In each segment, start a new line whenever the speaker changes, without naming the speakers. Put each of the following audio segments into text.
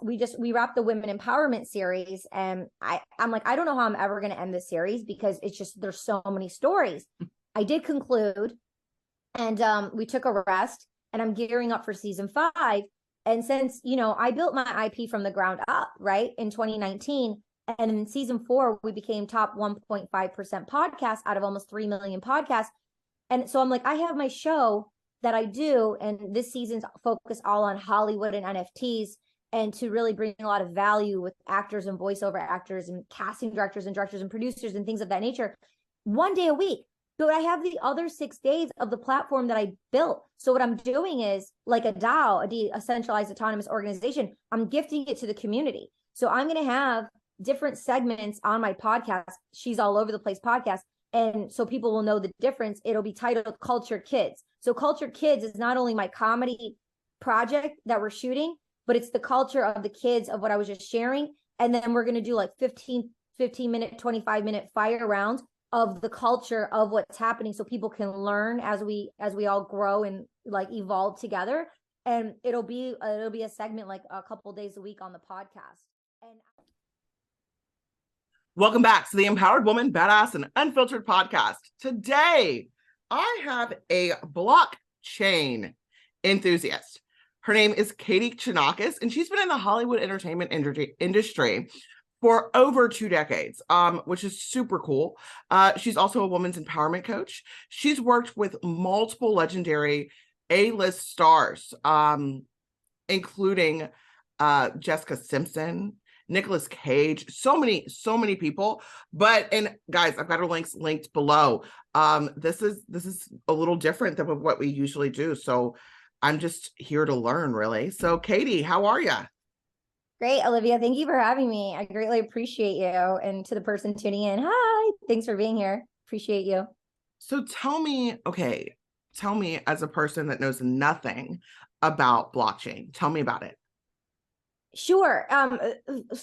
we wrapped the women empowerment series, and I'm like, I don't know how I'm ever going to end this series because it's just, there's so many stories. I did conclude, and we took a rest, and I'm gearing up for season 5. And since, I built my IP from the ground up, right, in 2019, and in season 4, we became top 1.5% podcast out of almost 3 million podcasts. And so I'm like, I have my show that I do, and this season's focused all on Hollywood and NFTs, and to really bring a lot of value with actors and voiceover actors and casting directors and producers and things of that nature, 1 day a week. But I have the other 6 days of the platform that I built. So what I'm doing is like a DAO, a decentralized autonomous organization, I'm gifting it to the community. So I'm going to have different segments on my podcast, She's All Over the Place podcast. And so people will know the difference. It'll be titled Cultured Kids. So Cultured Kids is not only my comedy project that we're shooting, but it's the culture of the kids of what I was just sharing. And then we're going to do like 15 minute, 25-minute fire rounds of the culture of what's happening, so people can learn as we all grow and like evolve together. And it'll be a segment like a couple days a week on the podcast. And
welcome back to the Empowered Woman, Badass, and Unfiltered podcast. Today, I have a blockchain enthusiast. Her name is Katie Chonacas, and she's been in the Hollywood entertainment industry for over 2 decades, which is super cool. She's also a women's empowerment coach. She's worked with multiple legendary A-list stars, including Jessica Simpson, Nicolas Cage, so many people. And guys, I've got her links linked below. This is a little different than what we usually do. So I'm just here to learn, really. So Katie, how are you?
Great, Olivia. Thank you for having me. I greatly appreciate you. And to the person tuning in, hi, thanks for being here. Appreciate you. So
tell me as a person that knows nothing about blockchain, tell me about it.
Sure.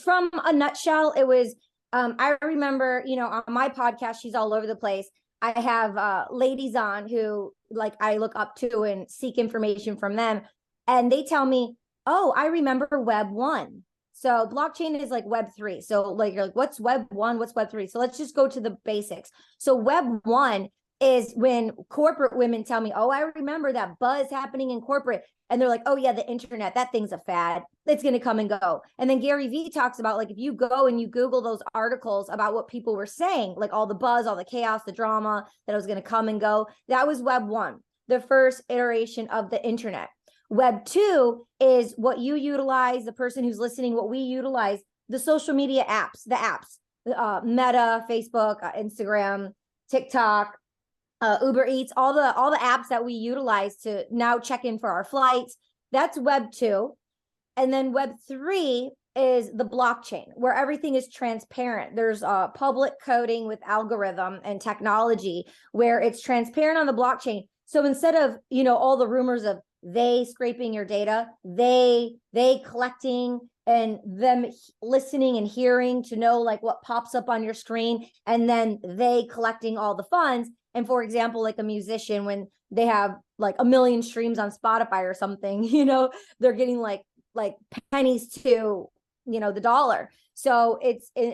From a nutshell, it was, I remember, on my podcast, She's All Over the Place, I have ladies on who like I look up to and seek information from them. And they tell me, oh, I remember Web 1. So blockchain is like Web 3. So like, you're like, what's Web 1? What's Web 3? So let's just go to the basics. So Web 1 is when corporate women tell me, oh, I remember that buzz happening in corporate. And they're like, oh yeah, the internet, that thing's a fad. It's going to come and go. And then Gary Vee talks about like, if you go and you Google those articles about what people were saying, like all the buzz, all the chaos, the drama that was going to come and go, that was Web 1, the first iteration of the internet. Web 2 is what you utilize, the person who's listening, what we utilize, the social media apps, Meta, Facebook, Instagram, TikTok, Uber Eats, all the apps that we utilize to now check in for our flights. That's Web 2. And then Web 3 is the blockchain, where everything is transparent. There's public coding with algorithm and technology where it's transparent on the blockchain. So instead of, all the rumors of they scraping your data, they collecting and them listening and hearing to know like what pops up on your screen, and then they collecting all the funds. And for example, like a musician, when they have like 1 million streams on Spotify or something, they're getting like pennies to, the dollar. So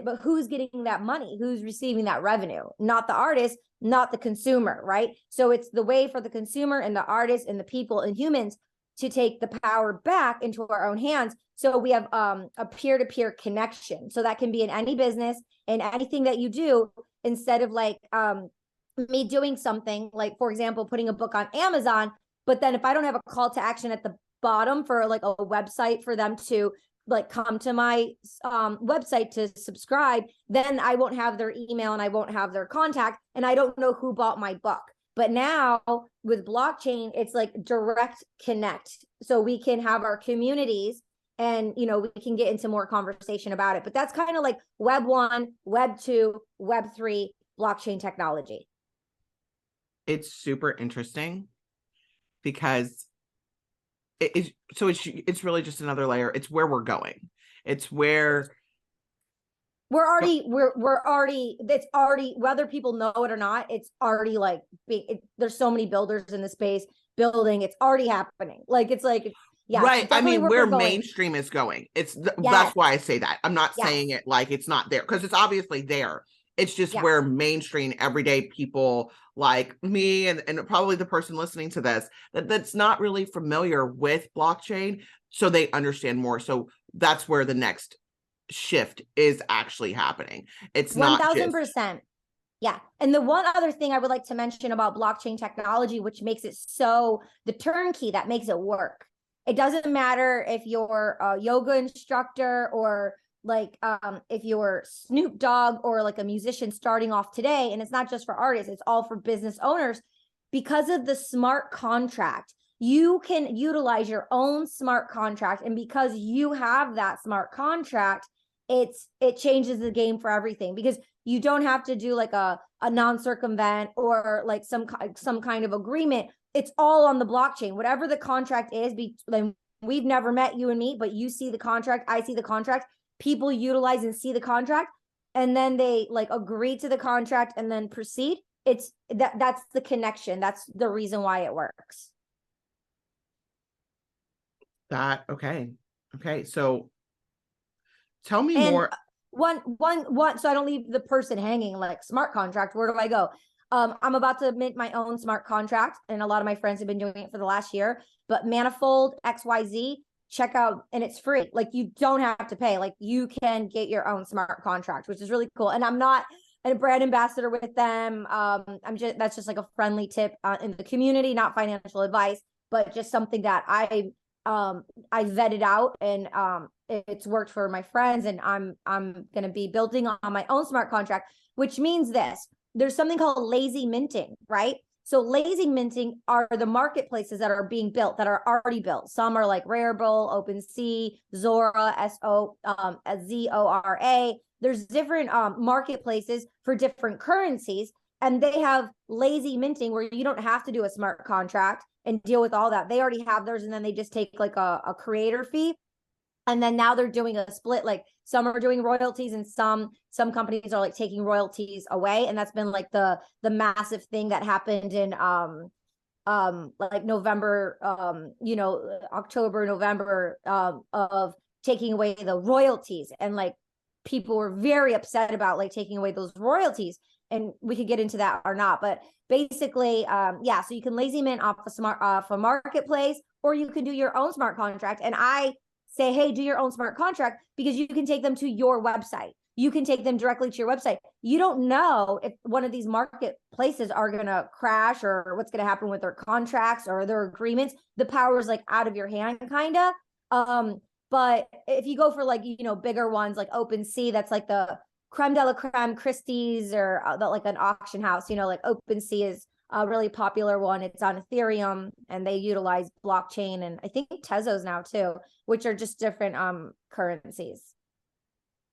but who's getting that money? Who's receiving that revenue? Not the artist, not the consumer, right? So it's the way for the consumer and the artist and the people and humans to take the power back into our own hands. So we have a peer-to-peer connection. So that can be in any business and anything that you do, instead of like me doing something like, for example, putting a book on Amazon, but then if I don't have a call to action at the bottom for like a website for them to like come to my website to subscribe, then I won't have their email and I won't have their contact, and I don't know who bought my book. But now with blockchain, it's like direct connect. So we can have our communities and, we can get into more conversation about it. But that's kind of like Web 1, Web 2, Web 3, blockchain technology.
It's super interesting because it's really just another layer. It's where we're going. It's where
we're already, it's already, whether people know it or not, it's already like, there's so many builders in the space building, it's already happening. Like, it's like, Yeah,
Right. I
definitely
mean,
where
where
we're going.
mainstream is going. That's
Yes,
why I say that. I'm not saying
yes,
it like it's not there because it's obviously there. It's just
yeah.
where mainstream everyday people like me and probably the person listening to this that's not really familiar with blockchain, so they understand more. So that's where the next shift is actually happening. It's not just
1000%. Yeah. And the one other thing I would like to mention about blockchain technology, which makes it so the turnkey that makes it work. It doesn't matter if you're a yoga instructor or like if you're Snoop Dogg or like a musician starting off today. And it's not just for artists, it's all for business owners. Because of the smart contract, you can utilize your own smart contract. And because you have that smart contract, it changes the game for everything, because you don't have to do like a non-circumvent or like some kind of agreement. It's all on the blockchain. Whatever the contract is, we've never met, you and me, but you see the contract, I see the contract, people utilize and see the contract, and then they like agree to the contract and then proceed. It's that's the connection. That's the reason why it works.
that. Okay. Okay. So tell me
And
more.
one, so I don't leave the person hanging. Like, smart contract, where do I go? I'm about to mint my own smart contract, and a lot of my friends have been doing it for the last year. But Manifold XYZ, check out, and it's free. Like, you don't have to pay. Like, you can get your own smart contract, which is really cool. And I'm not a brand ambassador with them. That's just like a friendly tip in the community, not financial advice, but just something that I vetted out, and it's worked for my friends, and I'm going to be building on my own smart contract, which means this. There's something called lazy minting, right? So lazy minting are the marketplaces that are being built, that are already built. Some are like Rarible, OpenSea, Zora, Zora. There's different marketplaces for different currencies, and they have lazy minting where you don't have to do a smart contract and deal with all that. They already have theirs, and then they just take like a creator fee. And then now they're doing a split. Like, some are doing royalties, and some companies are like taking royalties away. And that's been like the massive thing that happened in like November, October, November, of taking away the royalties. And like, people were very upset about like taking away those royalties. And we could get into that or not, but basically, yeah, so you can lazy mint off a marketplace, or you can do your own smart contract. And I say, hey, do your own smart contract, because you can take them to your website. You can take them directly to your website. You don't know if one of these marketplaces are going to crash, or what's going to happen with their contracts or their agreements. The power is like out of your hand, kind of. But if you go for like, bigger ones like OpenSea, that's like the creme de la creme, Christie's, or like an auction house, like OpenSea is a really popular one. It's on Ethereum, and they utilize blockchain, and I think Tezos now too, which are just different currencies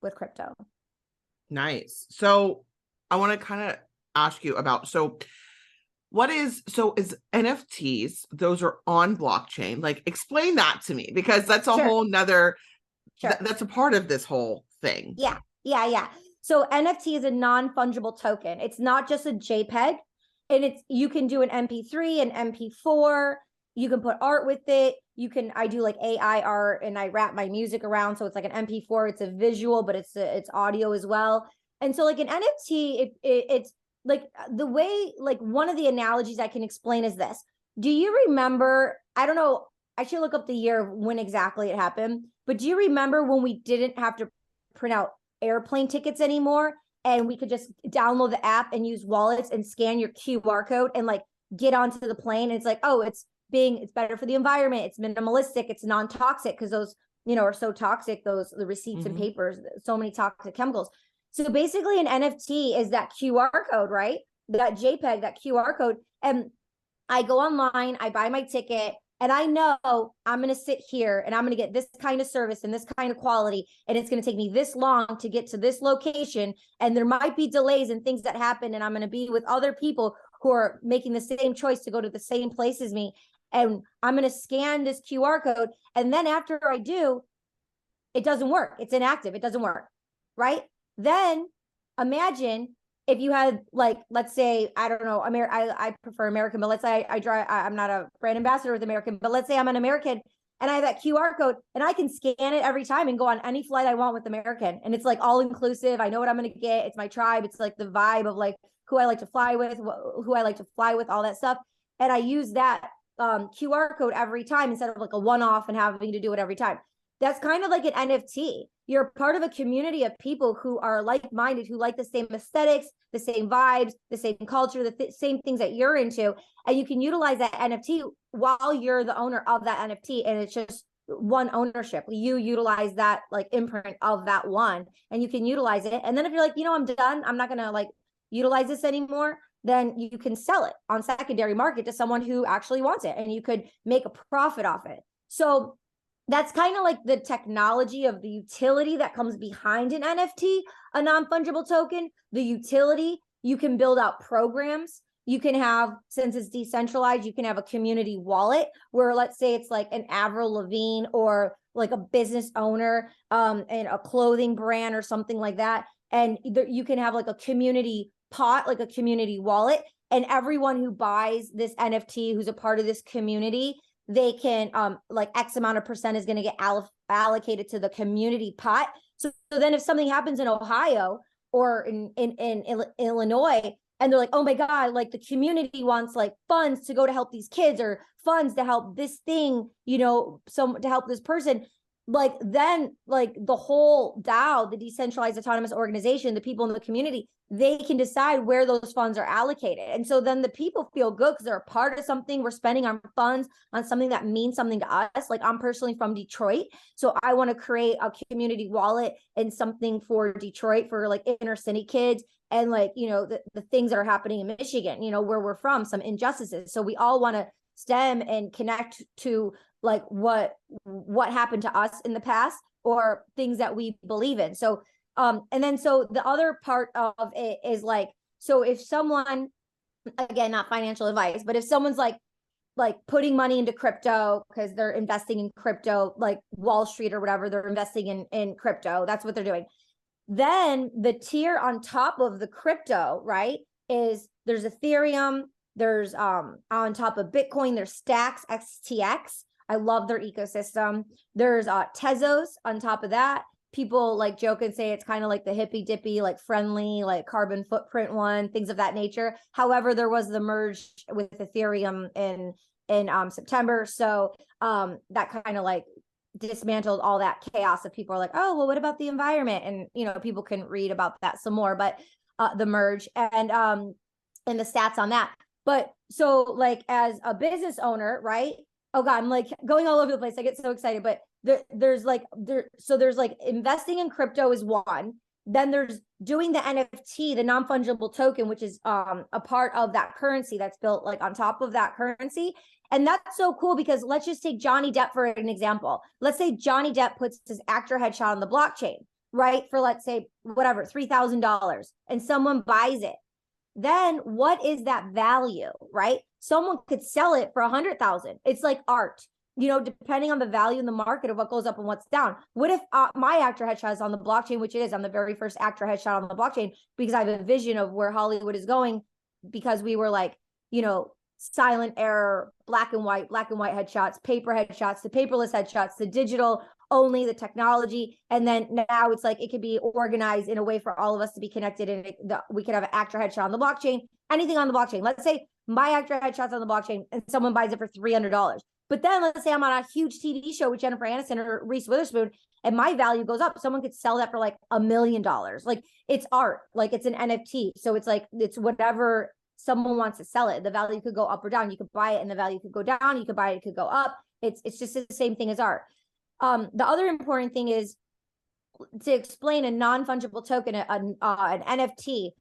with crypto.
Nice. So I want to kind of ask you about, is NFTs, those are on blockchain? Like, explain that to me, because that's a whole nother, that's a part of this whole thing.
Yeah. So NFT is a non-fungible token. It's not just a JPEG, and you can do an MP3, an MP4, you can put art with it. I do like AI art, and I wrap my music around. So it's like an MP4, it's a visual, but it's audio as well. And so like an NFT, it's like the way, like one of the analogies I can explain is this. Do you remember, I don't know, I should look up the year of when exactly it happened, but do you remember when we didn't have to print out airplane tickets anymore, and we could just download the app and use wallets and scan your QR code and like get onto the plane? And it's like, oh, it's better for the environment, it's minimalistic, it's non-toxic, because those are so toxic, the receipts and papers, so many toxic chemicals. So basically an NFT is that QR code, right? That JPEG, that QR code. And I go online, I buy my ticket, and I know I'm going to sit here and I'm going to get this kind of service and this kind of quality, and it's going to take me this long to get to this location, and there might be delays and things that happen, and I'm going to be with other people who are making the same choice to go to the same place as me, and I'm going to scan this QR code, and then after I do, it doesn't work. It's inactive. It doesn't work, right? Then imagine if you had, like, let's say, I don't know, I prefer American, but let's say I'm not a brand ambassador with American, but let's say I'm an American, and I have that QR code, and I can scan it every time and go on any flight I want with American. And it's like all inclusive. I know what I'm going to get. It's my tribe. It's like the vibe of like who I like to fly with, who I like to fly with, all that stuff. And I use that QR code every time instead of like a one-off and having to do it every time. That's kind of like an NFT. You're part of a community of people who are like-minded, who like the same aesthetics, the same vibes, the same culture, the same things that you're into. And you can utilize that NFT while you're the owner of that NFT. And it's just one ownership. You utilize that like imprint of that one, and you can utilize it. And then if you're like, I'm done, I'm not going to like utilize this anymore, then you can sell it on secondary market to someone who actually wants it, and you could make a profit off it. So that's kind of like the technology of the utility that comes behind an NFT, a non-fungible token. The utility, you can build out programs. You can have, since it's decentralized, you can have a community wallet where, let's say it's like an Avril Lavigne or like a business owner and a clothing brand or something like that. And you can have like a community pot, like a community wallet, and everyone who buys this NFT, who's a part of this community, they can like X amount of percent is going to get allocated to the community pot. So then if something happens in Ohio or in Illinois, and they're like, oh my God, like the community wants like funds to go to help these kids, or funds to help this thing, to help this person, like then like the whole DAO, the decentralized autonomous organization, the people in the community, they can decide where those funds are allocated. And so then the people feel good because they're a part of something. We're spending our funds on something that means something to us. Like I'm personally from Detroit, so I want to create a community wallet and something for Detroit, for like inner city kids, and like, the things that are happening in Michigan, where we're from, some injustices. So we all want to stem and connect to like what happened to us in the past, or things that we believe in. So and then so the other part of it is like, so if someone, again, not financial advice, but if someone's like putting money into crypto because they're investing in crypto, like Wall Street or whatever, they're investing in crypto, that's what they're doing. Then the tier on top of the crypto, right, is there's Ethereum, there's on top of Bitcoin, there's Stacks, XTX. I love their ecosystem. There's Tezos on top of that. People like joke and say it's kind of like the hippy dippy, like friendly, like carbon footprint one, things of that nature. However, there was the merge with Ethereum in September. So that kind of like dismantled all that chaos of people are like, oh, well, what about the environment? And, people can read about that some more, but the merge and the stats on that. But so like as a business owner, right? Oh God, I'm like going all over the place. I get so excited, but there's like investing in crypto is one. Then there's doing the NFT, the non-fungible token, which is a part of that currency that's built like on top of that currency. And that's so cool because let's just take Johnny Depp for an example. Let's say Johnny Depp puts his actor headshot on the blockchain, right? For let's say whatever, $3,000, and someone buys it. Then what is that value, right? Someone could sell it for 100,000. It's like art, depending on the value in the market of what goes up and what's down. What if my actor headshot is on the blockchain, which it is, I'm the very first actor headshot on the blockchain, because I have a vision of where Hollywood is going, because we were like, silent error, black and white headshots, paper headshots, the paperless headshots, the digital only, the technology. And then now it's like, it could be organized in a way for all of us to be connected. And we could have an actor headshot on the blockchain, anything on the blockchain. Let's say my actor headshots on the blockchain and someone buys it for $300. But then let's say I'm on a huge TV show with Jennifer Aniston or Reese Witherspoon, and my value goes up. Someone could sell that for like $1 million. Like it's art, like it's an NFT. So it's like, it's whatever someone wants to sell it. The value could go up or down. You could buy it and the value could go down. You could buy it, it could go up. It's just the same thing as art. The other important thing is to explain a non-fungible token, an NFT.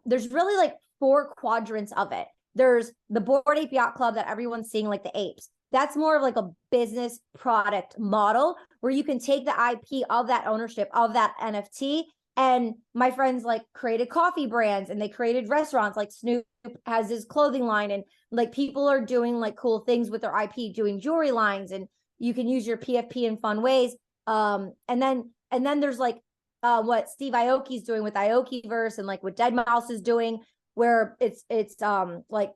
There's really like 4 quadrants of it. There's the Bored Ape Yacht Club that everyone's seeing, like the apes. That's more of like a business product model where you can take the IP of that ownership of that NFT. And my friends like created coffee brands and they created restaurants, like Snoop has his clothing line, and like people are doing like cool things with their IP, doing jewelry lines, and you can use your PFP in fun ways. And then there's like what Steve Aoki's doing with Aokiverse, and like what Deadmau5 is doing, where it's like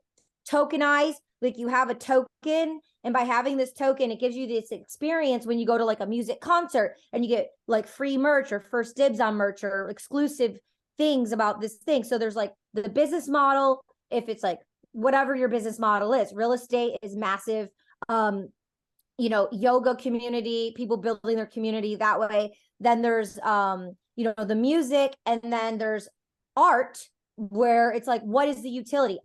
tokenized, like you have a token And by having this token, it gives you this experience when you go to like a music concert and you get like free merch or first dibs on merch or exclusive things about this thing. So there's like the business model, if it's like whatever your business model is. Real estate is massive. Yoga community, people building their community that way. Then there's the music, and then there's art, where it's like, what is the utility?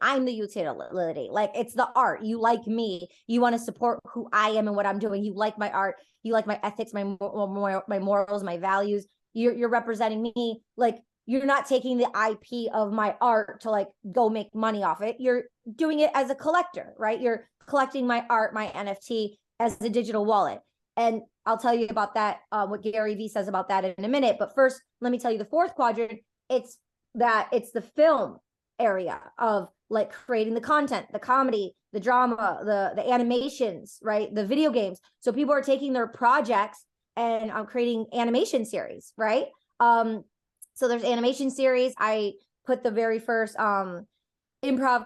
I'm the utility. Like, it's the art. You like me, you want to support who I am and what I'm doing. You like my art, you like my ethics, my morals, my values. You're representing me. Like, you're not taking the IP of my art to like go make money off it. You're doing it as a collector, right? You're collecting my art, my NFT, as a digital wallet. And I'll tell you about that, what Gary Vee says about that in a minute. But first, let me tell you the fourth quadrant. It's the film area of like creating the content, the comedy, the drama, the animations, right? The video games. So people are taking their projects and creating animation series, right? So there's animation series. I put the very first improv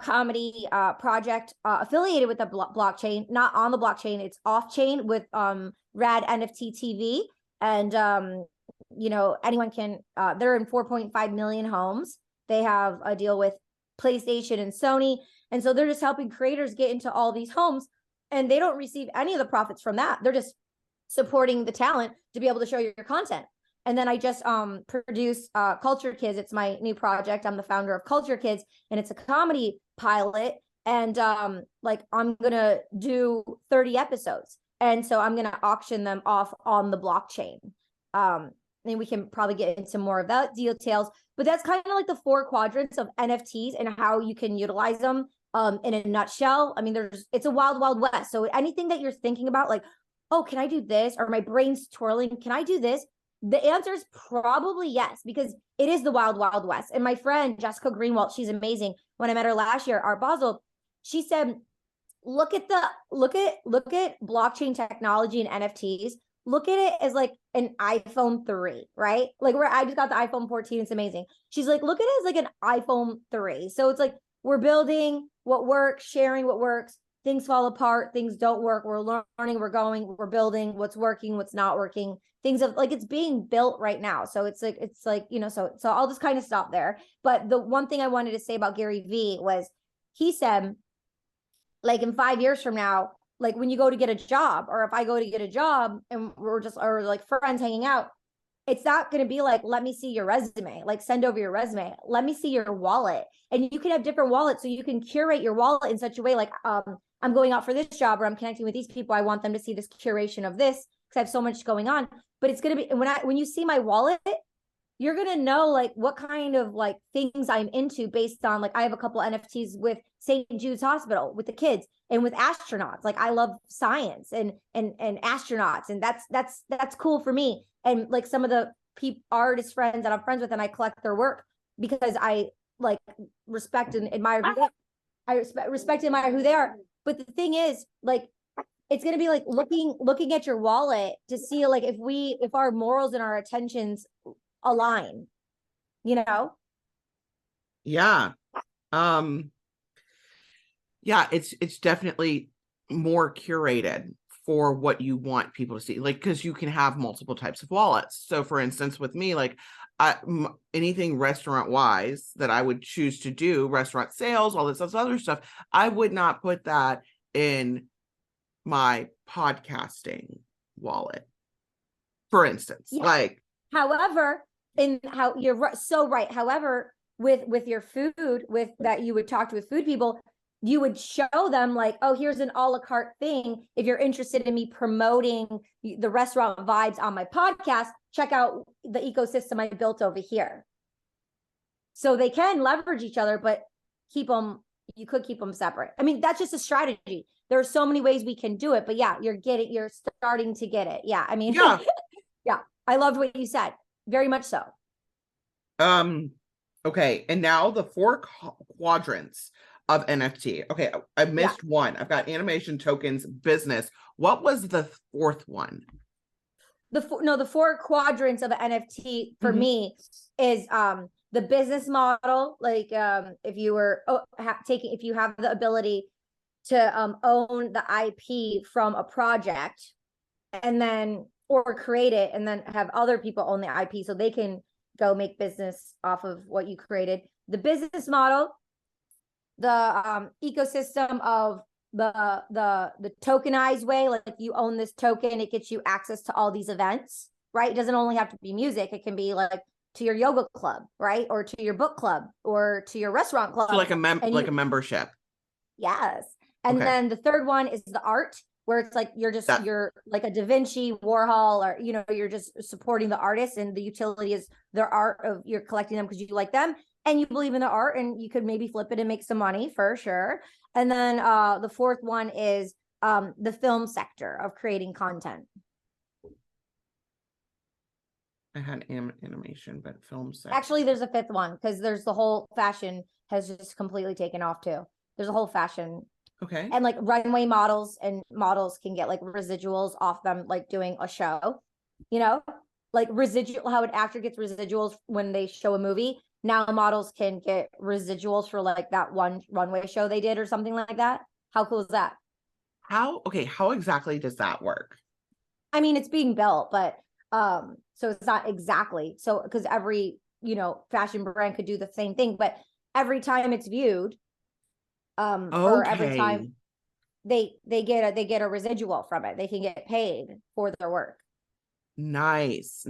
comedy project affiliated with the blockchain, not on the blockchain, it's off chain with Rad NFT TV. And anyone can, they're in 4.5 million homes. They have a deal with PlayStation and Sony. And so they're just helping creators get into all these homes, and they don't receive any of the profits from that. They're just supporting the talent to be able to show your content. And then I just produced Culture Kids. It's my new project. I'm the founder of Culture Kids, and it's a comedy pilot. And I'm gonna do 30 episodes, and so I'm gonna auction them off on the blockchain. And we can probably get into more of that details. But that's kind of like the 4 quadrants of NFTs and how you can utilize them. In a nutshell, I mean, it's a wild, wild west. So anything that you're thinking about, like, oh, can I do this? Or my brain's twirling, can I do this? The answer is probably yes, because it is the wild, wild west. And my friend Jessica Greenwald, she's amazing. When I met her last year, Art Basel, she said, look at blockchain technology and NFTs. Look at it as like an iPhone 3, right? Like, where I just got the iPhone 14, it's amazing. She's like, look at it as like an iPhone 3. So it's like, we're building what works, sharing what works. Things fall apart, things don't work. We're learning, we're going, we're building what's working, what's not working. Things of like, it's being built right now. So it's like, so I'll just kind of stop there. But the one thing I wanted to say about Gary Vee was, he said, like, in 5 years from now, like when you go to get a job, or if I go to get a job and we're just, or like friends hanging out, it's not going to be like, let me see your resume, like send over your resume. Let me see your wallet. And you can have different wallets, so you can curate your wallet in such a way, like, I'm going out for this job, or I'm connecting with these people. I want them to see this curation of this, because I have so much going on. But it's going to be, when you see my wallet, you're going to know like what kind of like things I'm into, based on, like, I have a couple NFTs with St. Jude's Hospital, with the kids, and with astronauts. Like, I love science and astronauts, and that's cool for me. And like some of the artist friends that I'm friends with, and I collect their work because I like respect and admire who they are. I respect and admire who they are. But the thing is, like, it's going to be like looking at your wallet to see like if our morals and our attentions align,
Yeah. Yeah, it's definitely more curated for what you want people to see, like, because you can have multiple types of wallets. So for instance, with me, like, anything restaurant wise that I would choose to do, restaurant sales, all this other stuff, I would not put that in my podcasting wallet, for instance. Yeah. Like,
however, how you're so right. However, with your food, with that, you would talk to with food people, you would show them like, oh, here's an a la carte thing. If you're interested in me promoting the restaurant vibes on my podcast, check out the ecosystem I built over here. So they can leverage each other, but you could keep them separate. I mean, that's just a strategy. There are so many ways we can do it, but yeah, you're starting to get it. Yeah. I mean, yeah. Yeah. I loved what you said. Very much so.
Okay. And now the 4 quadrants of NFT. Okay. I missed one. I've got animation, tokens, business. What was the 4th one?
The 4 quadrants of an NFT for me is the business model. Like, if you were if you have the ability to own the IP from a project, and then or create it and then have other people own the IP so they can go make business off of what you created. The business model, the ecosystem of the tokenized way, like you own this token, it gets you access to all these events, right? It doesn't only have to be music, it can be like to your yoga club, right? Or to your book club or to your restaurant club.
So like a membership.
Yes. And then the third one is the art, where it's like you're like a Da Vinci, Warhol, or you're just supporting the artist, and the utility is their art, of you're collecting them because you like them and you believe in the art, and you could maybe flip it and make some money for sure. And then the fourth one is the film sector of creating content.
I had animation, but film sector.
Actually, there's a fifth one, because there's the whole fashion has just completely taken off too. There's a whole fashion.
Okay.
And like runway models, and models can get like residuals off them, like doing a show, like residual, how an actor gets residuals when they show a movie. Now models can get residuals for like that one runway show they did or something like that. How cool is that?
How exactly does that work?
I mean, it's being built, but so it's not exactly so, because every fashion brand could do the same thing, but every time it's viewed, or every time they get a residual from it, they can get paid for their work.
Nice.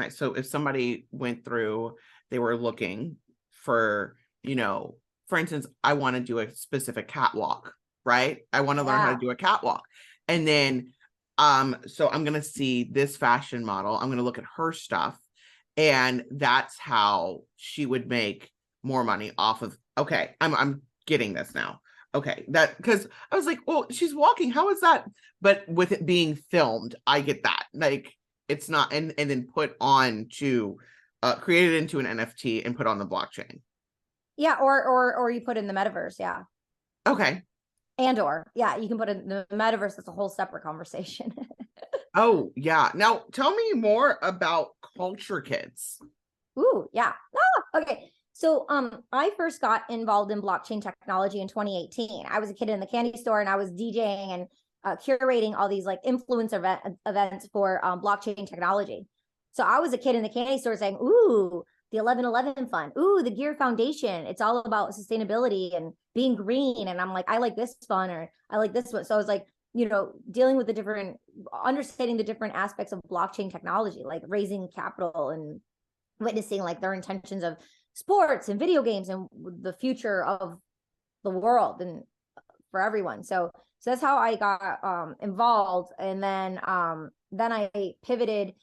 So if somebody went through, they were looking for, for instance, I want to do a specific catwalk, right? I want to learn how to do a catwalk. And then so I'm going to see this fashion model, I'm going to look at her stuff, and that's how she would make more money off of. Okay, I'm getting this now. Okay, that, because I was like, well, she's walking, how is that? But with it being filmed, I get that. Like, it's not, and then put on to create it into an NFT and put on the blockchain.
Yeah, or you put in the metaverse, yeah.
Okay.
Yeah, you can put in the metaverse. That's a whole separate conversation.
Oh yeah. Now tell me more about Culture Kids.
Ooh, yeah. Okay. So I first got involved in blockchain technology in 2018. I was a kid in the candy store, and I was DJing and curating all these like influencer events for blockchain technology. So I was a kid in the candy store saying, ooh, the 11/11 fund. Ooh, the Gear Foundation. It's all about sustainability and being green. And I'm like, I like this fund, or I like this one. So I was like, dealing with understanding the different aspects of blockchain technology, like raising capital and witnessing like their intentions of sports and video games and the future of the world and for everyone. So that's how I got involved. And then I pivoted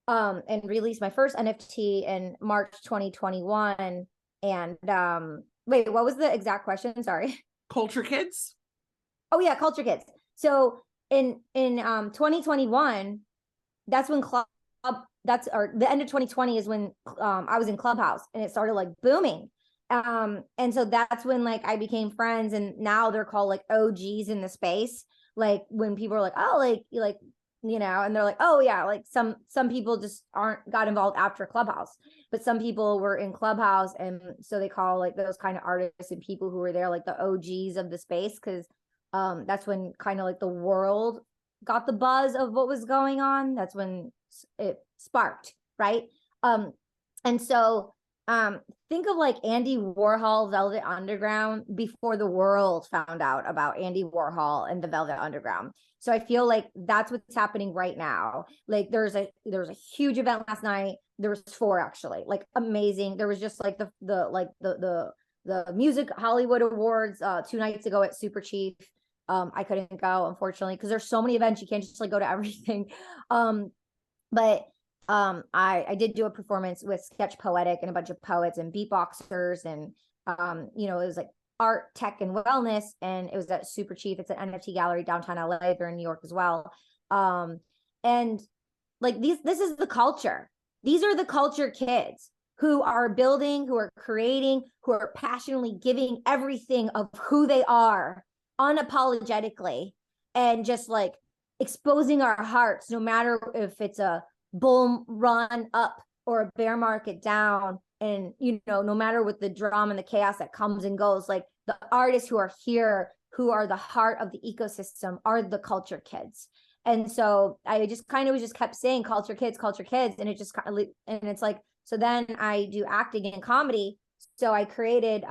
and released my first NFT in March 2021. And wait, what was the exact question? Sorry.
Culture Kids?
Oh yeah, Culture Kids. So in 2021, that's when the end of 2020 is when I was in Clubhouse, and it started like booming. And so that's when like I became friends, and now they're called like OGs in the space. Like when people are like, oh, like and they're like, oh yeah, like some people just got involved after Clubhouse, but some people were in Clubhouse, and so they call like those kind of artists and people who were there like the OGs of the space, because that's when kind of like the world got the buzz of what was going on. That's when it sparked, right? And so think of like Andy Warhol, Velvet Underground, before the world found out about Andy Warhol and the Velvet Underground. So I feel like that's what's happening right now. Like there was a huge event last night. There was 4 actually, like amazing. There was just like the Music Hollywood Awards 2 nights ago at Super Chief. I couldn't go, unfortunately, because there's so many events. You can't just like go to everything. But I did do a performance with Sketch Poetic and a bunch of poets and beatboxers, and it was like art, tech, and wellness, and it was at Super Chief. It's an NFT gallery downtown LA. They're in New York as well. And like this is the culture. These are the culture kids who are building, who are creating, who are passionately giving everything of who they are unapologetically, and just like exposing our hearts, no matter if it's a bull run up or a bear market down, and no matter what the drama and the chaos that comes and goes. Like the artists who are here who are the heart of the ecosystem are the culture kids. And so I just kind of just kept saying culture kids, and it just kind of, and it's like, so then I do acting and comedy. So I created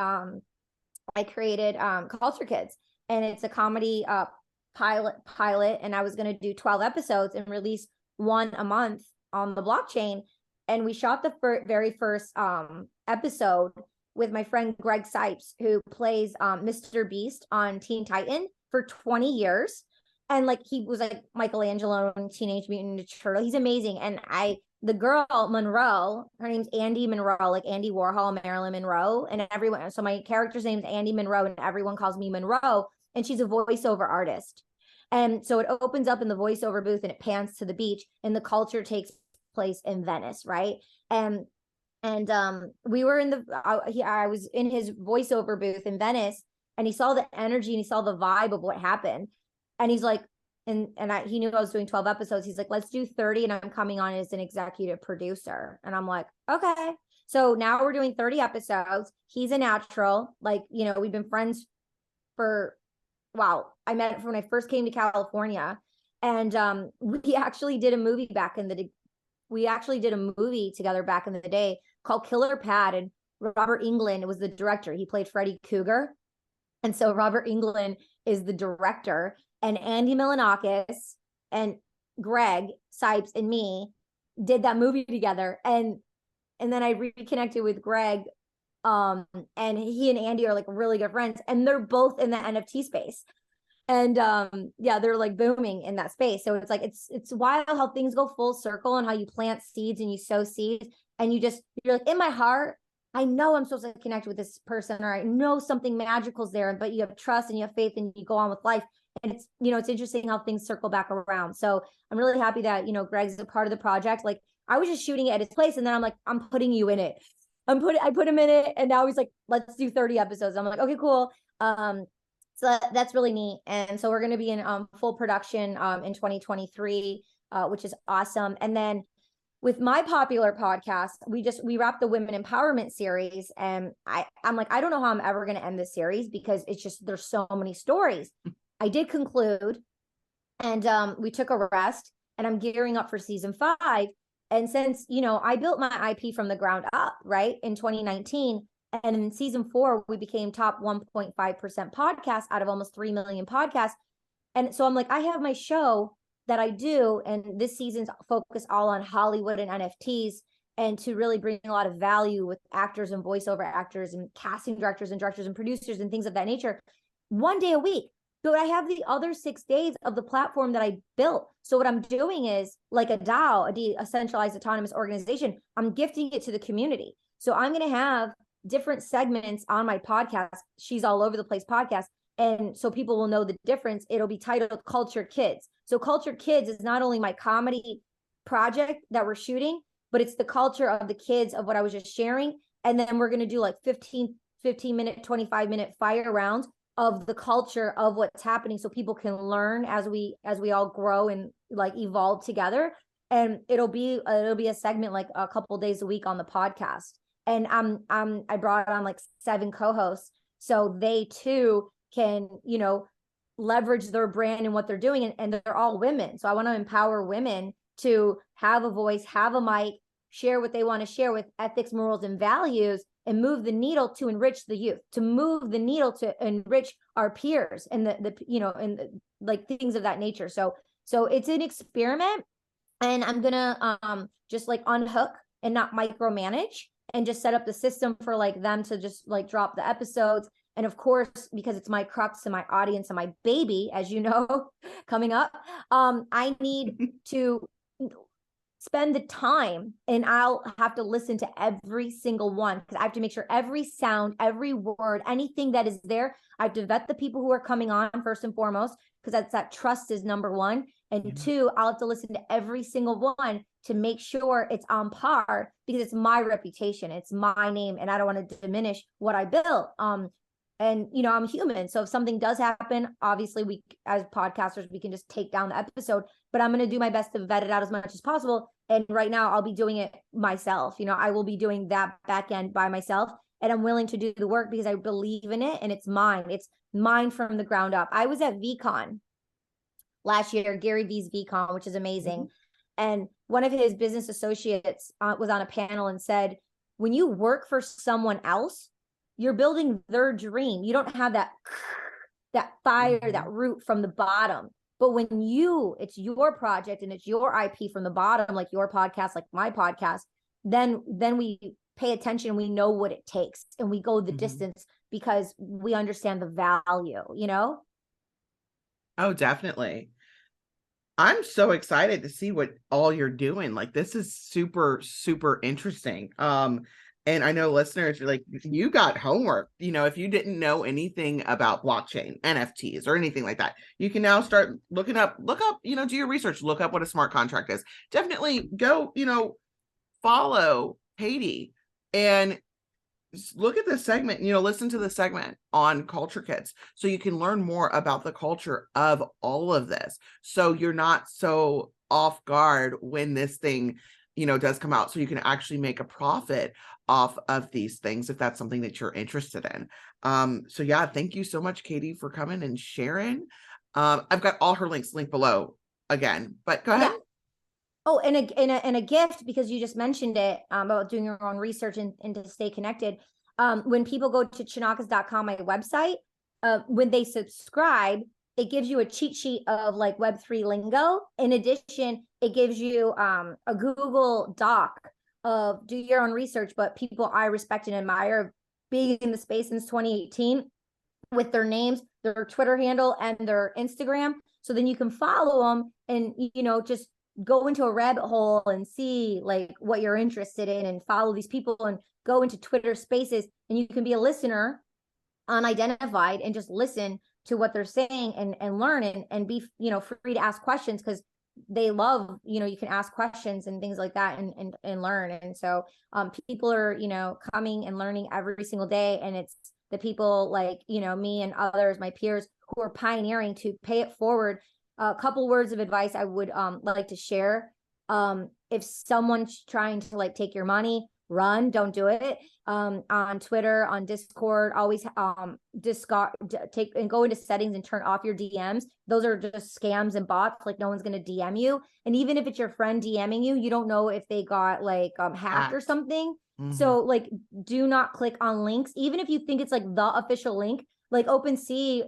Culture Kids, and it's a comedy pilot, and I was going to do 12 episodes and release one a month on the blockchain. And we shot the very first episode with my friend Greg Sipes, who plays Mr. Beast on Teen Titan for 20 years. And like, he was like Michelangelo in Teenage Mutant Ninja Turtle. He's amazing. And the girl Monroe, her name's Andy Monroe, like Andy Warhol, Marilyn Monroe, and everyone. So my character's name's Andy Monroe, and everyone calls me Monroe. And she's a voiceover artist. And so it opens up in the voiceover booth, and it pans to the beach, and the culture takes place in Venice, right? And we were I was in his voiceover booth in Venice, and he saw the energy and he saw the vibe of what happened. And he's like, he knew I was doing 12 episodes. He's like, let's do 30. And I'm coming on as an executive producer. And I'm like, okay. So now we're doing 30 episodes. He's a natural. Like, you know, we've been friends for, wow. I met him when I first came to California. And we actually did a movie together back in the day called Killer Pad. And Robert Englund was the director. He played Freddy Krueger. And so Robert Englund is the director. And Andy Milonakis and Greg Sipes and me did that movie together. And then I reconnected with Greg. And he and Andy are like really good friends. And they're both in the NFT space. And yeah, they're like booming in that space. So it's like, it's wild how things go full circle, and how you plant seeds and you sow seeds. And you're like, in my heart, I know I'm supposed to connect with this person, or I know something magical is there, but you have trust and you have faith and you go on with life. And it's, you know, it's interesting how things circle back around. So I'm really happy that, you know, Greg's a part of the project. Like, I was just shooting it at his place, and then I'm like, I'm putting you in it. I put him in it, and now he's like, let's do 30 episodes. I'm like, okay, cool. So that's really neat. And so we're going to be in full production in 2023, which is awesome. And then with my popular podcast, we wrapped the women empowerment series, and I'm like, I don't know how I'm ever going to end this series, because it's just, there's so many stories. I did conclude, and we took a rest, and I'm gearing up for season 5. And since, you know, I built my IP from the ground up, right, in 2019, and in season 4, we became top 1.5% podcast out of almost 3 million podcasts. And so I'm like, I have my show that I do, and this season's focused all on Hollywood and NFTs, and to really bring a lot of value with actors and voiceover actors and casting directors and producers and things of that nature, one day a week. But I have the other 6 days of the platform that I built. So what I'm doing is like a DAO, a decentralized autonomous organization. I'm gifting it to the community. So I'm going to have different segments on my podcast, She's All Over the Place podcast. And so people will know the difference. It'll be titled Culture Kids. So Culture Kids is not only my comedy project that we're shooting, but it's the culture of the kids of what I was just sharing. And then we're going to do like 15 minute, 25-minute fire rounds of the culture of what's happening, so people can learn as we all grow and like evolve together. And it'll be a segment like a couple days a week on the podcast. And I brought on like 7 co-hosts, so they too can, you know, leverage their brand and what they're doing, and they're all women. So I want to empower women to have a voice, have a mic, share what they want to share with ethics, morals, and values, and move the needle to enrich the youth, to move the needle to enrich our peers, and the you know, and like things of that nature. So it's an experiment, and I'm gonna just like unhook and not micromanage, and just set up the system for like them to just like drop the episodes. And of course, because it's my crux and my audience and my baby, as you know, coming up, I need to spend the time, and I'll have to listen to every single one, because I have to make sure every sound, every word, anything that is there, I have to vet the people who are coming on first and foremost, because that trust is number 1. And 2, I'll have to listen to every single one to make sure it's on par, because it's my reputation, it's my name, and I don't want to diminish what I built. And, you know, I'm human. So if something does happen, obviously we, as podcasters, we can just take down the episode, but I'm going to do my best to vet it out as much as possible. And right now I'll be doing it myself. You know, I will be doing that back end by myself, and I'm willing to do the work because I believe in it, and it's mine. mine from the ground up. I was at VCon last year, Gary V's VCon, which is amazing. And one of his business associates was on a panel and said, when you work for someone else, you're building their dream. You don't have that fire, that root from the bottom. But when it's your project and it's your IP from the bottom, like your podcast, like my podcast, then we pay attention. We know what it takes and we go the distance because we understand the value, you know?
Oh, definitely. I'm so excited to see what all you're doing. Like, this is super, super interesting. And I know listeners are like, you got homework. You know, if you didn't know anything about blockchain, NFTs, or anything like that, you can now start look up, you know, do your research, look up what a smart contract is. Definitely go, you know, follow Katie and look at this segment, you know, listen to the segment on Culture Kits so you can learn more about the culture of all of this. So you're not so off guard when this thing, you know, does come out, so you can actually make a profit off of these things if that's something that you're interested in. So yeah, thank you so much, Katie, for coming and sharing. I've got all her links linked below again, but go ahead.
Yeah. Oh, and a gift, because you just mentioned it, about doing your own research and to stay connected. When people go to chonacas.com, my website, when they subscribe, it gives you a cheat sheet of like Web3 lingo. In addition, it gives you a Google Doc of do your own research, but people I respect and admire being in the space since 2018 with their names, their Twitter handle, and their Instagram. So then you can follow them and, you know, just go into a rabbit hole and see like what you're interested in and follow these people and go into Twitter spaces, and you can be a listener unidentified and just listen to what they're saying and learn and be, you know, free to ask questions, because they love, you know, you can ask questions and things like that and learn. And so people are, you know, coming and learning every single day, and it's the people like, you know, me and others, my peers, who are pioneering to pay it forward. A couple words of advice I would like to share. If someone's trying to like take your money, run, don't do it. On Twitter, on Discord, always take and go into settings and turn off your DMs. Those are just scams and bots. Like, no one's going to DM you. And even if it's your friend DMing you, you don't know if they got like hacked or something. So like, do not click on links, even if you think it's like the official link. Like OpenSea,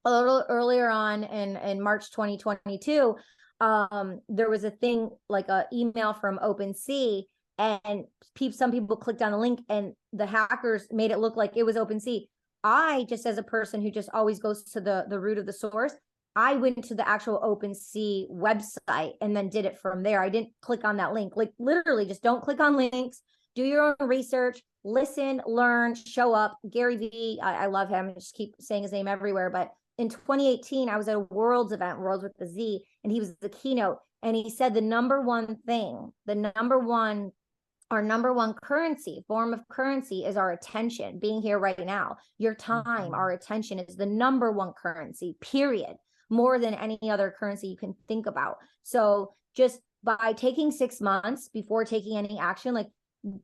a little earlier on in March 2022, there was a thing like a email from OpenSea, and some people clicked on the link and the hackers made it look like it was OpenSea. I, just as a person who just always goes to the root of the source, I went to the actual OpenSea website and then did it from there. I didn't click on that link. Like, literally, just don't click on links. Do your own research, listen, learn, show up. Gary Vee, I love him. I just keep saying his name everywhere. But in 2018, I was at a Worlds event, Worlds with the Z, and he was the keynote. And he said the number one thing, our number one currency, form of currency, is our attention. Being here right now, your time, our attention is the number one currency, period. More than any other currency you can think about. So just by taking 6 months before taking any action, like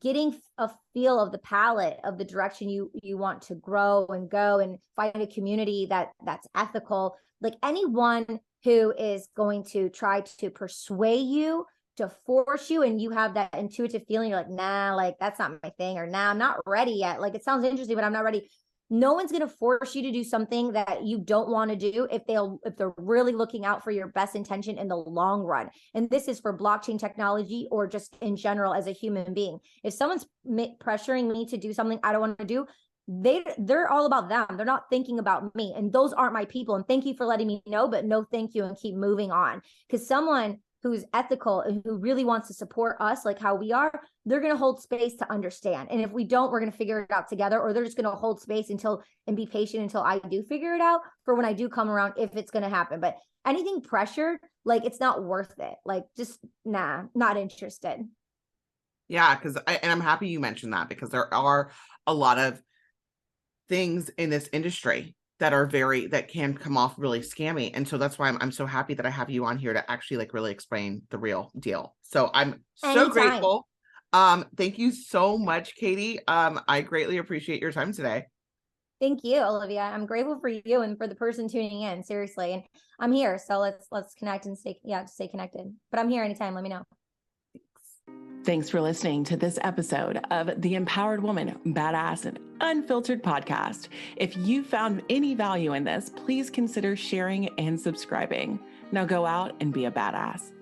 getting a feel of the palette of the direction you want to grow and go, and find a community that's ethical. Like, anyone who is going to try to persuade you, to force you, and you have that intuitive feeling, you're like, nah, like that's not my thing, or nah, I'm not ready yet. Like, it sounds interesting, but I'm not ready. No one's going to force you to do something that you don't want to do if they're really looking out for your best intention in the long run. And this is for blockchain technology or just in general as a human being. If someone's pressuring me to do something I don't want to do, they're all about them. They're not thinking about me, and those aren't my people. And thank you for letting me know, but no thank you, and keep moving on. Because someone who's ethical and who really wants to support us like how we are, they're going to hold space to understand. And if we don't, we're going to figure it out together, or they're just going to hold space and be patient until I do figure it out for when I do come around, if it's going to happen. But anything pressured, like, it's not worth it. Like, just nah, not interested.
Yeah, and I'm happy you mentioned that, because there are a lot of things in this industry that can come off really scammy. And so that's why I'm so happy that I have you on here to actually like really explain the real deal. So I'm so grateful. Thank you so much, Katie. I greatly appreciate your time today.
Thank you, Olivia. I'm grateful for you and for the person tuning in. Seriously, and I'm here, so let's connect and stay connected. But I'm here anytime. Let me know.
Thanks for listening to this episode of the Empowered Woman, Badass and Unfiltered podcast. If you found any value in this, please consider sharing and subscribing. Now go out and be a badass.